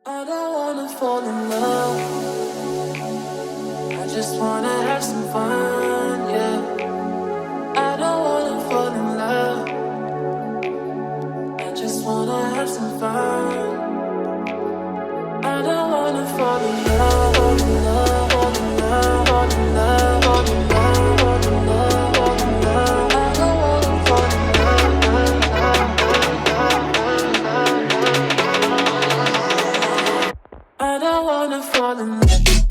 I don't wanna fall in love. I just wanna have some fun, yeah. I don't wanna fall in love. I just wanna have some fun. I don't wanna fall in love, fall in love, fall in love, fall in love, fall in love, fall in love, fall in love. I don't wanna fall in love. I don't wanna fall in love.